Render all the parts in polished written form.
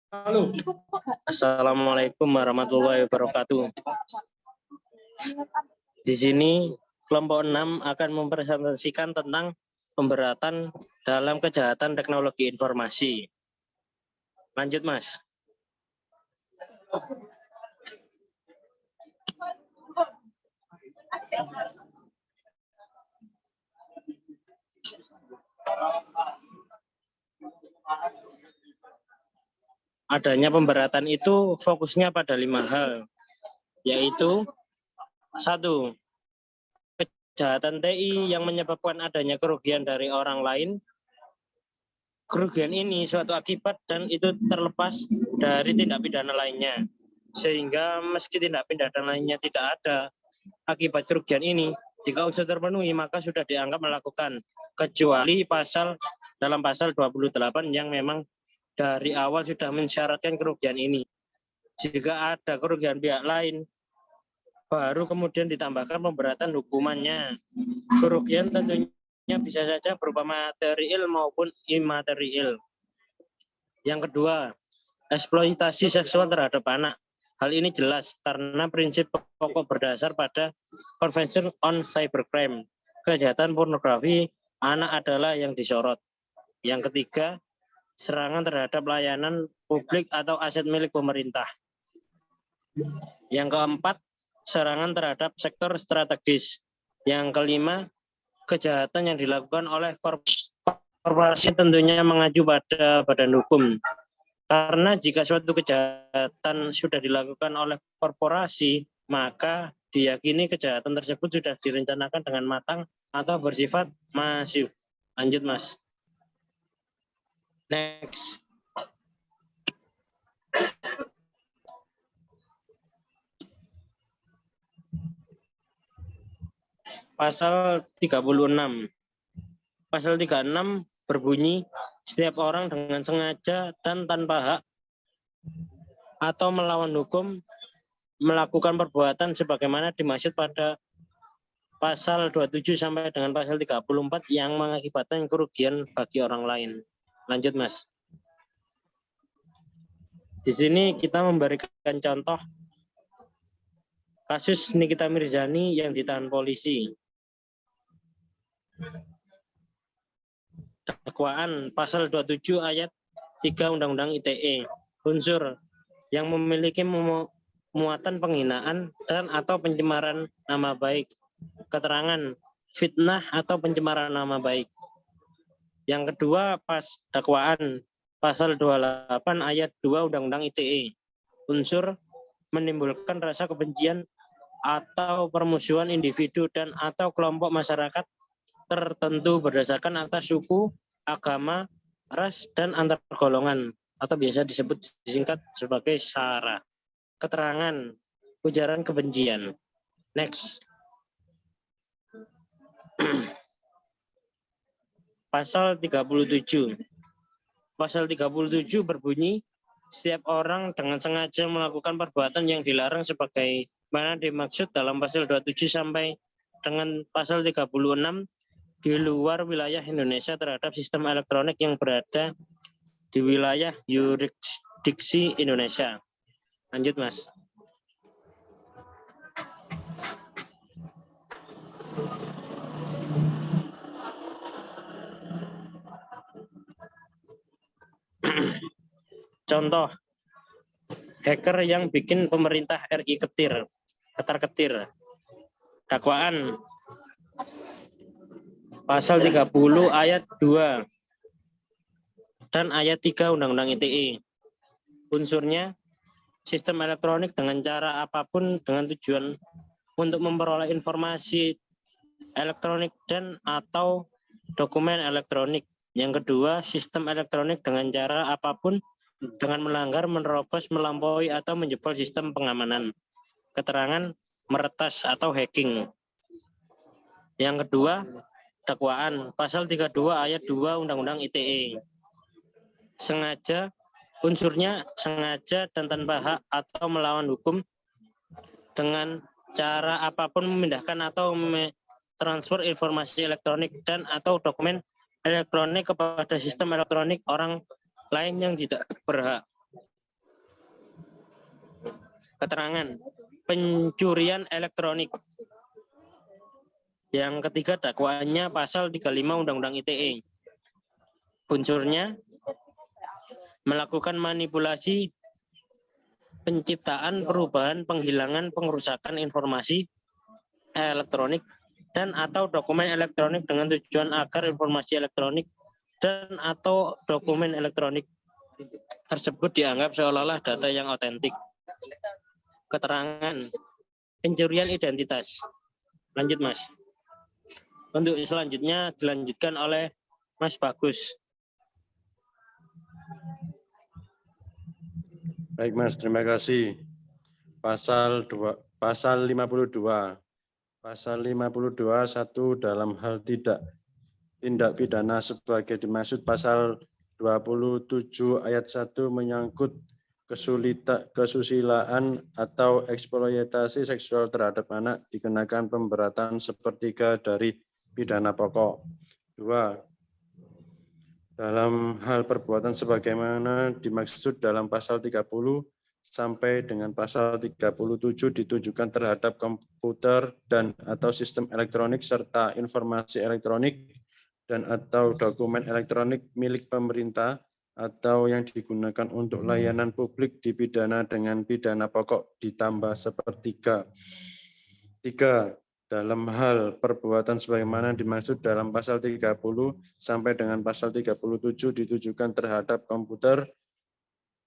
Halo. Assalamualaikum warahmatullahi wabarakatuh. Di sini kelompok 6 akan mempresentasikan tentang pemberatan dalam kejahatan teknologi informasi. Lanjut, Mas. Adanya pemberatan itu fokusnya pada 5 hal, yaitu 1. Kejahatan TI yang menyebabkan adanya kerugian dari orang lain. Kerugian ini suatu akibat dan itu terlepas dari tindak pidana lainnya. Sehingga meski tindak pidana lainnya tidak ada akibat kerugian ini, jika unsur terpenuhi maka sudah dianggap melakukan, kecuali dalam pasal 28 yang memang dari awal sudah mensyaratkan kerugian ini. Jika ada kerugian pihak lain, baru kemudian ditambahkan pemberatan hukumannya. Kerugian tentunya bisa saja berupa material maupun imaterial. Yang kedua, eksploitasi seksual terhadap anak. Hal ini jelas karena prinsip pokok berdasar pada Convention on Cybercrime. Kejahatan pornografi anak adalah yang disorot. Yang ketiga, serangan terhadap layanan publik atau aset milik pemerintah. Yang keempat, serangan terhadap sektor strategis. Yang kelima, kejahatan yang dilakukan oleh korporasi tentunya mengacu pada badan hukum. Karena jika suatu kejahatan sudah dilakukan oleh korporasi, maka diyakini kejahatan tersebut sudah direncanakan dengan matang atau bersifat masif. Lanjut, Mas. Next. Pasal 36. Pasal 36 berbunyi, setiap orang dengan sengaja dan tanpa hak atau melawan hukum melakukan perbuatan sebagaimana dimaksud pada pasal 27 sampai dengan pasal 34 yang mengakibatkan kerugian bagi orang lain. Lanjut, Mas. Di sini kita memberikan contoh kasus Nikita Mirzani yang ditahan polisi. Dakwaan pasal 27 ayat 3 Undang-Undang ITE. Unsur yang memiliki muatan penghinaan dan atau pencemaran nama baik. Keterangan fitnah atau pencemaran nama baik. Yang kedua, dakwaan pasal 28 ayat 2 Undang-Undang ITE. Unsur menimbulkan rasa kebencian atau permusuhan individu dan atau kelompok masyarakat tertentu berdasarkan atas suku, agama, ras, dan antar golongan atau biasa disebut disingkat sebagai SARA. Keterangan ujaran kebencian. Next. Pasal 37. Pasal 37 berbunyi, setiap orang dengan sengaja melakukan perbuatan yang dilarang sebagaimana dimaksud dalam pasal 27 sampai dengan pasal 36 di luar wilayah Indonesia terhadap sistem elektronik yang berada di wilayah yurisdiksi Indonesia. Lanjut, Mas. Contoh, hacker yang bikin pemerintah RI ketar-ketir. Dakwaan pasal 30 ayat 2 dan ayat 3 Undang-Undang ITE. Unsurnya, sistem elektronik dengan cara apapun dengan tujuan untuk memperoleh informasi elektronik dan atau dokumen elektronik. Yang kedua, sistem elektronik dengan cara apapun dengan melanggar, menerobos, melampaui, atau menjebol sistem pengamanan. Keterangan meretas atau hacking. Yang kedua, dakwaan pasal 32 ayat 2 Undang-Undang ITE. Sengaja, unsurnya sengaja dan tanpa hak atau melawan hukum dengan cara apapun memindahkan atau transfer informasi elektronik dan atau dokumen elektronik kepada sistem elektronik orang lain yang tidak berhak. Keterangan pencurian elektronik. Yang ketiga dakwaannya pasal 35 Undang-Undang ITE. Unsurnya melakukan manipulasi, penciptaan, perubahan, penghilangan, pengerusakan informasi elektronik dan atau dokumen elektronik dengan tujuan agar informasi elektronik dan atau dokumen elektronik tersebut dianggap seolah-olah data yang otentik. Keterangan pencurian identitas. Lanjut, Mas. Untuk selanjutnya dilanjutkan oleh Mas Bagus. Baik, Mas, terima kasih. Pasal 52. Pasal 52 1 dalam hal tindak pidana sebagai dimaksud pasal 27 ayat 1 menyangkut kesusilaan atau eksploitasi seksual terhadap anak dikenakan pemberatan sepertiga dari pidana pokok. 2. Dalam hal perbuatan sebagaimana dimaksud dalam pasal 30 sampai dengan pasal 37 ditujukan terhadap komputer dan atau sistem elektronik serta informasi elektronik dan atau dokumen elektronik milik pemerintah atau yang digunakan untuk layanan publik dipidana dengan pidana pokok ditambah sepertiga. 3. Dalam hal perbuatan sebagaimana dimaksud dalam pasal 30 sampai dengan pasal 37 ditujukan terhadap komputer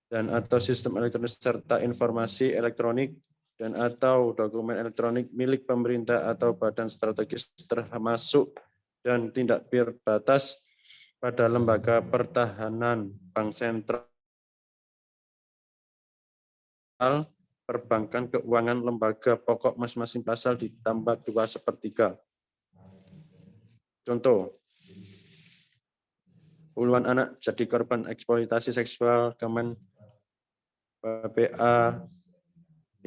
dan atau sistem elektronik serta informasi elektronik dan atau dokumen elektronik milik pemerintah atau badan strategis termasuk dan tindak batas pada lembaga pertahanan, bank sentral, perbankan, keuangan, lembaga pokok masing-masing pasal ditambah 2/3. Contoh, puluhan anak jadi korban eksploitasi seksual, Kemen PPA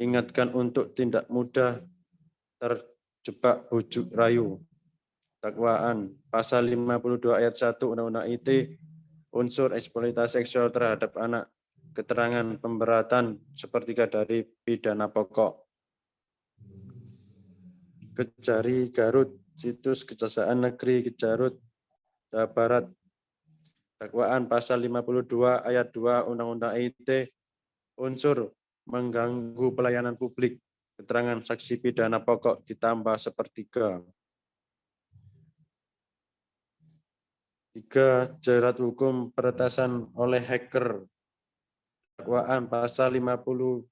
ingatkan untuk tindak mudah terjebak bujuk rayu. Dakwaan pasal 52 ayat 1 Undang-Undang ITE unsur eksploitasi seksual terhadap anak. Keterangan pemberatan sepertiga dari pidana pokok. Kejari Garut, situs Kejaksaan Negeri Garut, Jawa Barat. Dakwaan pasal 52 ayat 2 Undang-Undang ITE unsur mengganggu pelayanan publik. Keterangan saksi pidana pokok ditambah sepertiga. 3. Jerat hukum peretasan oleh hacker. Dakwaan pasal 52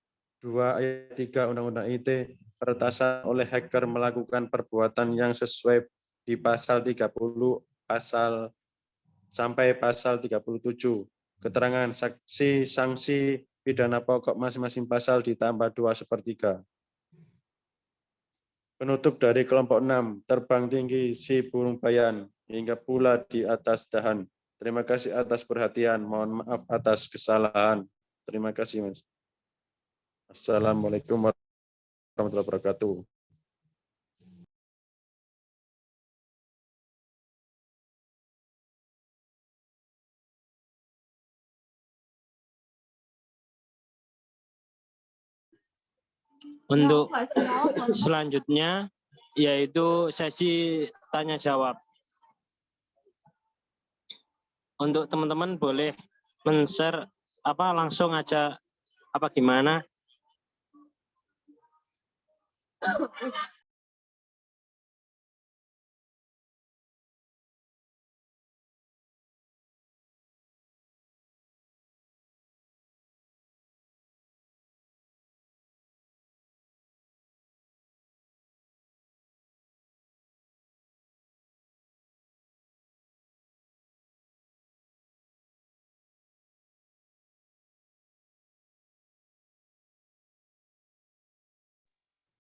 ayat 3 Undang-Undang ITE peretasan oleh hacker melakukan perbuatan yang sesuai di pasal 30 pasal sampai pasal 37. Keterangan saksi sanksi pidana pokok masing-masing pasal ditambah 2/3. Penutup dari kelompok 6, terbang tinggi si burung bayan hingga pula di atas dahan. Terima kasih atas perhatian. Mohon maaf atas kesalahan. Terima kasih, Mas. Assalamualaikum warahmatullahi wabarakatuh. Untuk selanjutnya yaitu sesi tanya jawab. Untuk teman-teman boleh men-share langsung aja gimana.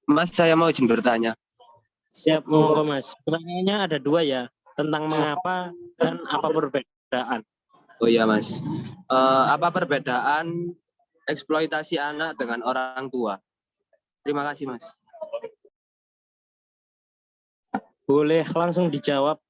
Mas, saya mau izin bertanya. Siap, monggo Mas. Pertanyaannya ada 2 ya, tentang mengapa dan apa perbedaan. Oh iya Mas, apa perbedaan eksploitasi anak dengan orang tua? Terima kasih Mas. Boleh langsung dijawab.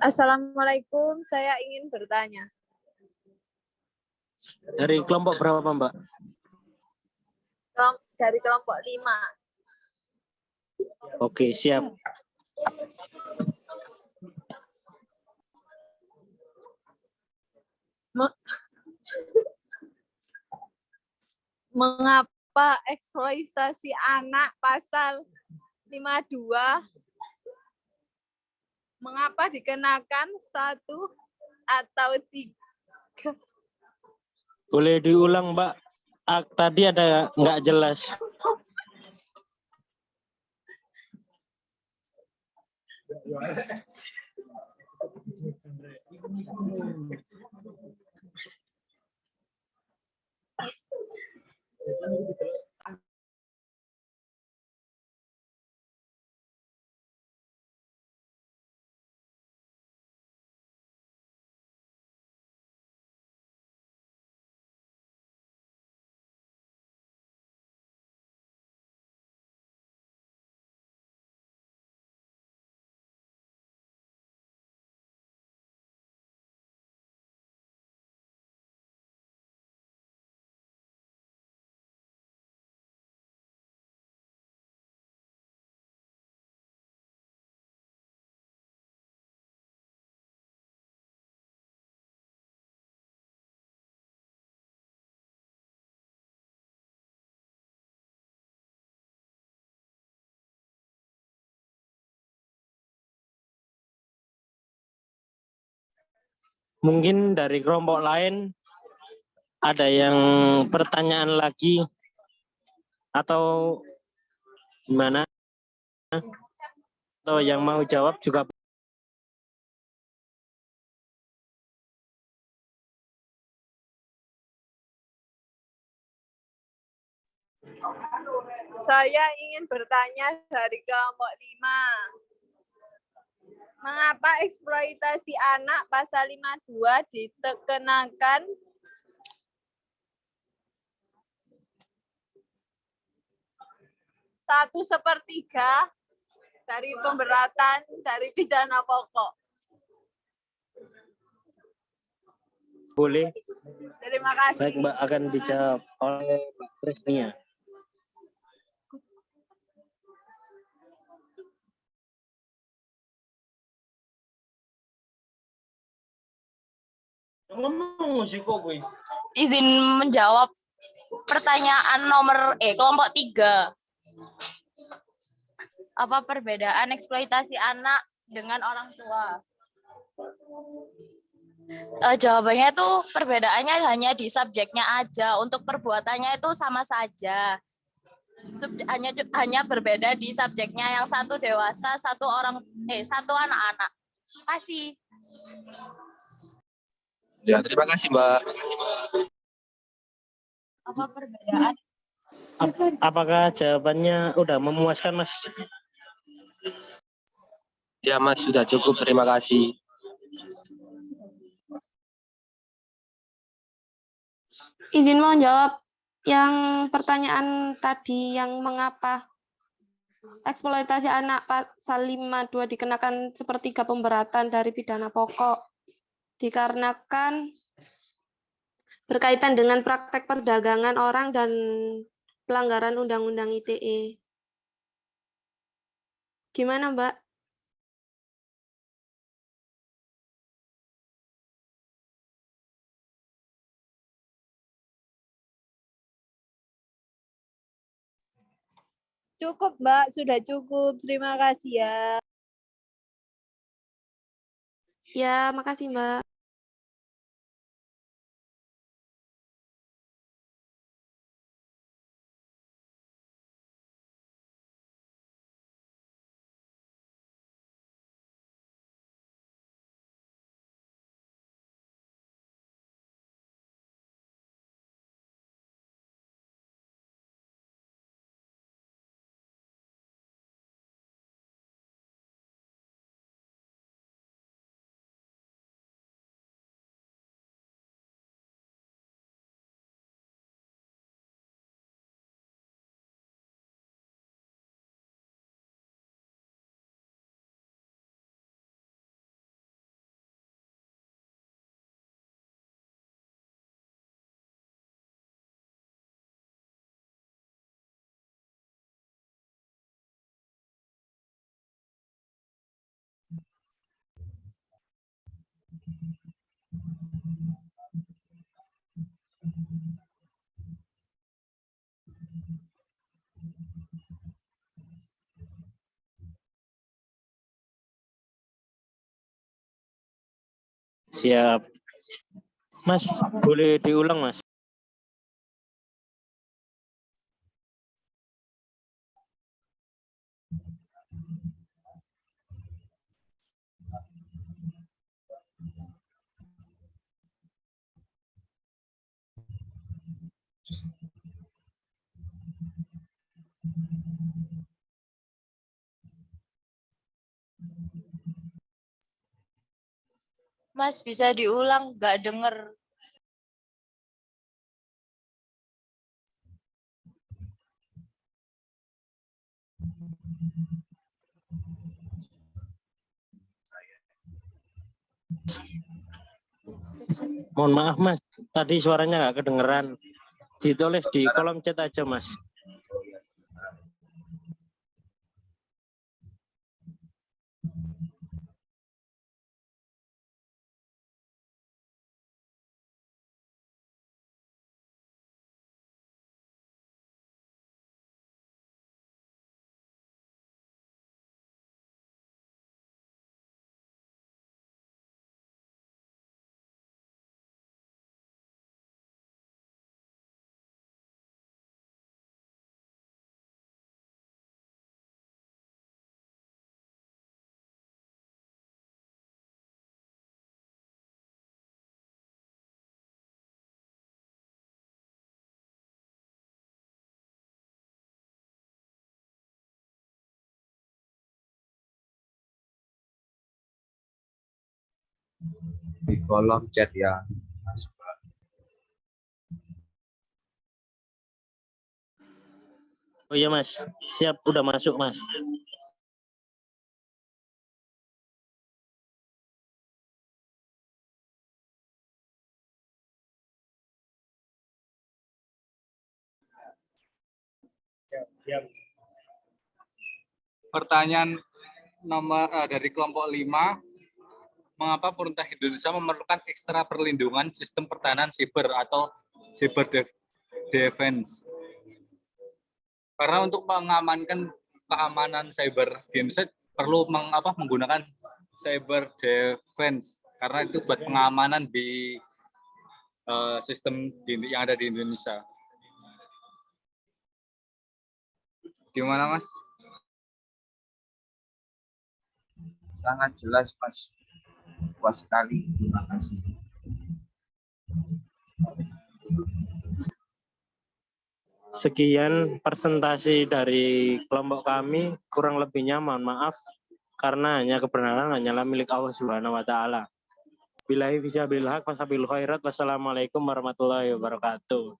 Assalamualaikum, saya ingin bertanya. Dari kelompok berapa, Mbak? Dari kelompok 5. Oke, siap. Mengapa eksploitasi anak pasal 52 mengapa dikenakan 1 atau 3? Boleh diulang, Mbak? Tadi ada nggak jelas. Mungkin dari kelompok lain ada yang pertanyaan lagi atau gimana? Atau yang mau jawab juga. Saya ingin bertanya dari kelompok 5. Mengapa eksploitasi anak pasal 52 dikenakan 1/3 dari pemberatan dari pidana pokok? Boleh. Terima kasih. Baik, Mbak, akan dijawab oleh Mbak Tresnia. Izin menjawab pertanyaan nomor kelompok 3. Apa perbedaan eksploitasi anak dengan orang tua? Jawabannya itu perbedaannya hanya di subjeknya aja. Untuk perbuatannya itu sama saja. Hanya berbeda di subjeknya, yang satu dewasa, satu anak-anak. Terima kasih. Ya, terima kasih, Mbak. Apa perbedaan? Apakah jawabannya udah memuaskan, Mas? Ya, Mas, sudah cukup. Terima kasih. Izin mau jawab yang pertanyaan tadi, yang mengapa eksploitasi anak pasal 52 dikenakan sepertiga pemberatan dari pidana pokok. Dikarenakan berkaitan dengan praktek perdagangan orang dan pelanggaran Undang-Undang ITE. Gimana, Mbak? Cukup, Mbak. Sudah cukup. Terima kasih ya. Ya, makasih, Mbak. Siap. Mas, boleh diulang, Mas? Mas, bisa diulang, nggak denger. Mohon maaf, Mas. Tadi suaranya nggak kedengeran. Ditulis di kolom chat aja, Mas. Di kolom chat ya, Mas. Oh iya, Mas. Siap, udah masuk, Mas. Pertanyaan nomor dari kelompok 5, mengapa pemerintah Indonesia memerlukan ekstra perlindungan sistem pertahanan siber atau cyber defense? Karena untuk mengamankan keamanan cyber di Indonesia perlu menggunakan cyber defense, karena itu buat pengamanan di sistem yang ada di Indonesia. Gimana, Mas? Sangat jelas, Mas. Puas sekali. Terima kasih. Sekian presentasi dari kelompok kami. Kurang lebihnya mohon maaf karena kebenaran hanyalah milik Allah Subhanahu wa taala. Billahi fisabilillah wasabil khairat. Wassalamualaikum warahmatullahi wabarakatuh.